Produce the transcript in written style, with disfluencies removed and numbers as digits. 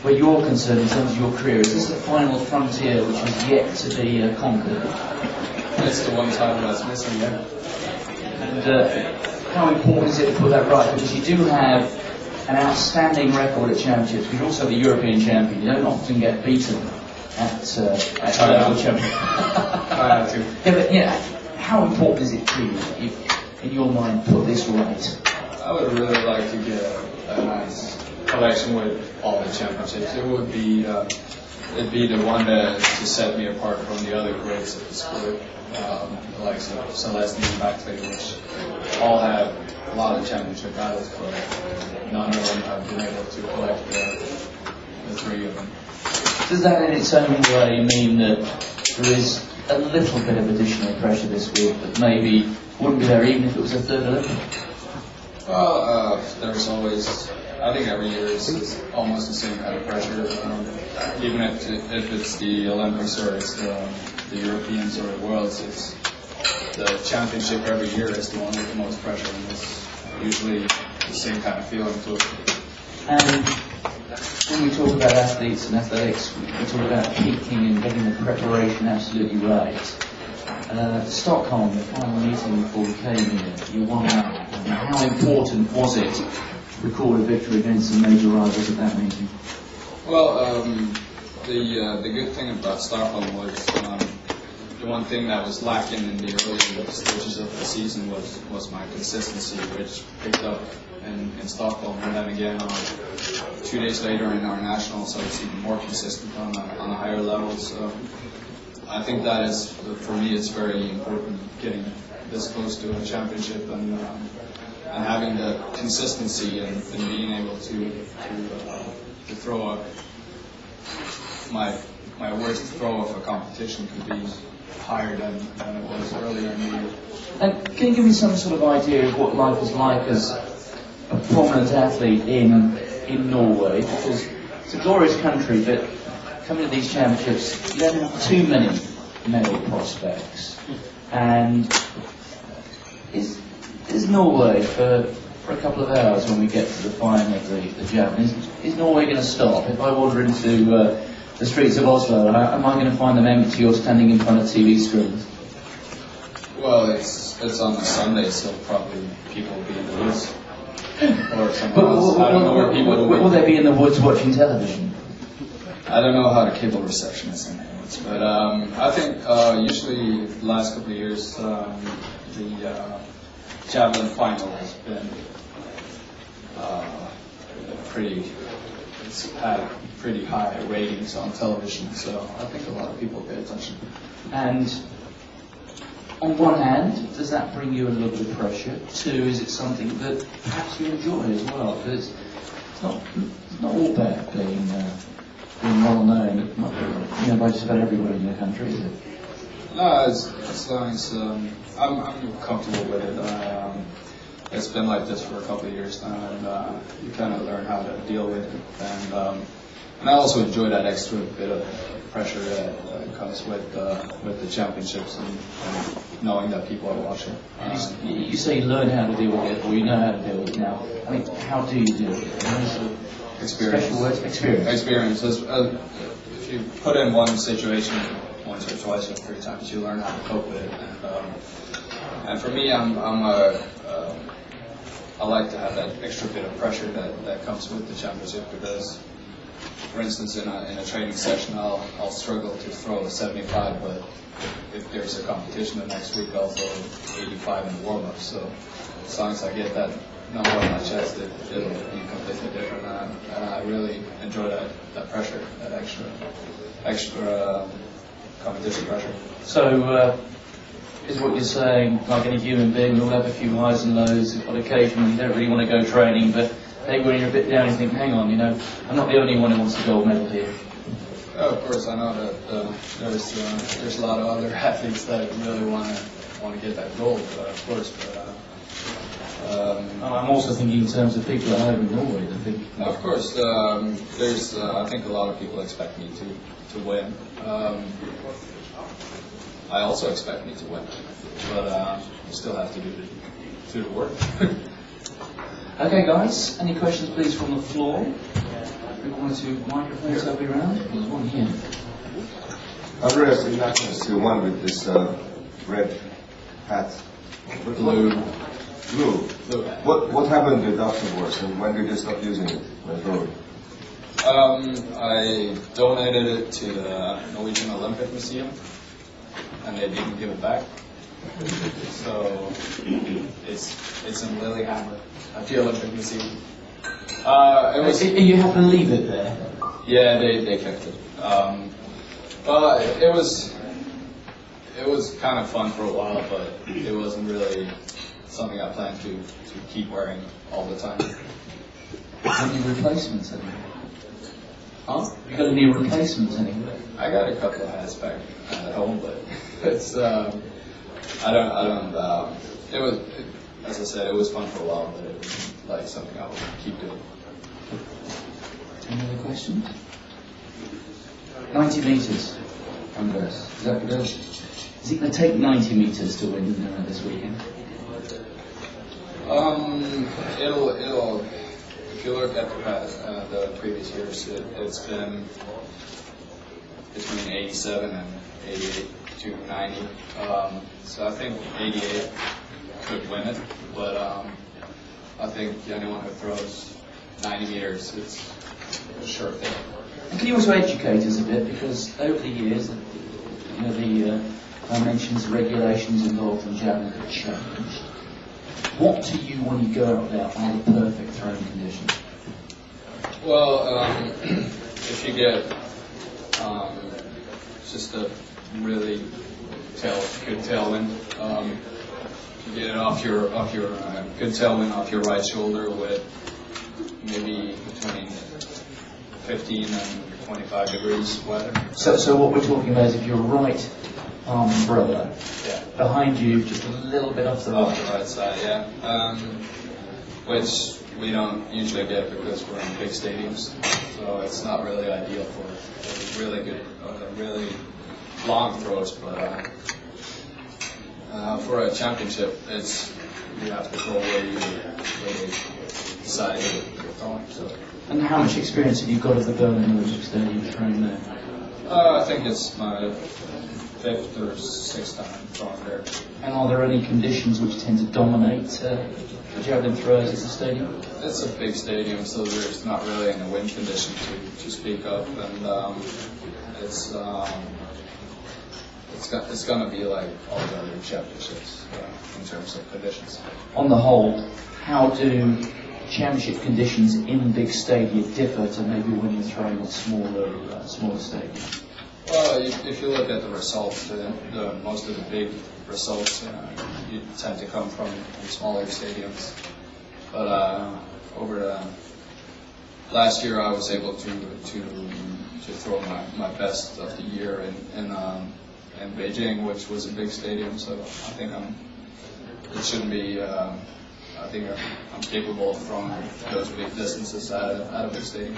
Where you're concerned in terms of your career, is this the final frontier which is yet to be conquered? It's the one title that's missing, yeah. And how important is it to put that right? Because you do have an outstanding record at championships. You're also the European champion. You don't often get beaten at level champion. Yeah, but how important is it to you if, in your mind, put this right? I would really like to get a nice collection with all the championships. It would be it'd be the one to set me apart from the other greats of the sport, the likes of Celestine and Backley, which all have a lot of championship battles, but none of them have been able to collect the three of them. Does that in its own way mean that there is a little bit of additional pressure this week that maybe wouldn't be there even if it was a third Olympic? Well, there's always, I think every year is almost the same kind of pressure, even if it's the Olympics or it's the Europeans or the Worlds. It's the championship every year is the one with the most pressure, and it's usually the same kind of feeling to it. And when we talk about athletes and athletics, we talk about peaking and getting the preparation absolutely right. Stockholm, the final meeting before we came here, you won that. How important was it to record a victory against some major rivals at that meeting? Well, the good thing about Stockholm was the one thing that was lacking in the early stages of the season was my consistency, which picked up in Stockholm, and then again 2 days later in our nationals, I was even more consistent on a higher level. So I think that is, for me, it's very important getting this close to a championship and having the consistency and being able to throw up my worst throw of a competition could be higher than it was earlier in the year. And can you give me some sort of idea of what life is like as a prominent athlete in Norway? Because it's a glorious country, but coming to these championships, you don't have too many medal prospects. And is Norway, for a couple of hours when we get to the final of the javelin, is Norway going to stop? If I wander into the streets of Oslo, am I going to find them empty or standing in front of TV screens? Well, it's on a Sunday, so probably people will be in the woods. Or somewhere else. I don't know where people will be. Will they be in the woods watching television? I don't know how the cable reception is in the woods, but I think usually the last couple of years the javelin final has been it's had pretty high ratings on television, so I think a lot of people pay attention. And on one hand, does that bring you a little bit of pressure? Two, is it something that perhaps you enjoy as well? Because it's not all bad being well known, by just about everywhere in the country, is it? No, as long as I'm comfortable with it. It's been like this for a couple of years now, and you kind of learn how to deal with it. And I also enjoy that extra bit of pressure that comes with the championships and knowing that people are watching. You say you learn how to deal with it, or you know how to deal with it now. I mean, how do you deal with it? Experience. Special words? Experience. Experience. If you put in one situation once or twice or 3 times, you learn how to cope with it. And for me, I like to have that extra bit of pressure that comes with the championship, because, for instance, in a training session, I'll struggle to throw a 75, but if there's a competition the next week, I'll throw 85 in the warm-up. So as long as I get that number on my chest, it'll be completely different. And I really enjoy that pressure, that extra competition pressure. So, is what you're saying, like any human being, we all have a few highs and lows on occasion. You don't really want to go training, but maybe when you're a bit down, you think, hang on, I'm not the only one who wants a gold medal here. Oh, of course, I know that there's a lot of other athletes that really want to get that gold, of course. But I'm also thinking in terms of people at home in Norway. I think. Of course, there's. I think a lot of people expect me to win. I also expect me to win, but you still have to do the work. Okay, guys. Any questions, please, from the floor? one or two microphones that will be around? There's one here. Andrea, so you're not going to see one with this red hat. Blue. Blue. Blue hat. What happened with afterwards, and when did you stop using it? I donated it to the Norwegian Olympic Museum, and they didn't give it back. So it's in Lillehammer at the Olympic Museum. You have to leave it there? Yeah, they kept it. But it was kind of fun for a while, but it wasn't really something I planned to keep wearing all the time. Any replacements anyway? Huh? You got any replacements anyway? I got a couple of hats back at home, but it's I don't. It was, as I said, it was fun for a while, but it was like something I would keep doing. Any other questions? 90 meters, Andreas. Is that good? Is it going to take 90 meters to win this weekend? It'll. If you look at the previous years, it's been between 87 and 88 to 90. So I think 88 could win it, but I think anyone who throws 90 meters, it's a sure thing. And can you also educate us a bit, because over the years, the dimensions, regulations involved in javelin have changed. What to you when you go out there are the perfect throwing conditions? Well, if you get just a really good tailwind, you get it off your good tailwind off your right shoulder with maybe between 15 and 25 degrees weather. So what we're talking about is if your right arm umbrella, Yeah. behind you, just a little bit off the Off right. the right side, yeah. Which we don't usually get because we're in big stadiums, so it's not really ideal for really good, really long throws. But for a championship, you have to throw where you really decide you're throwing. So. And how much experience have you got of the Berlin Olympic Stadium throwing there? I think it's my 5th or 6th time throwing there. And are there any conditions which tend to dominate the javelin throws at the stadium? It's a big stadium, so there's not really any wind condition to speak of, and it's going to be like all the other championships in terms of conditions. On the whole, how do championship conditions in big stadia differ to maybe when you're throwing at smaller stadiums? Well, if you look at the results, most of the big results you tend to come from smaller stadiums. But over the last year, I was able to throw my best of the year in Beijing, which was a big stadium. So I think it shouldn't be. I think I'm capable of throwing those big distances out of a big stadium.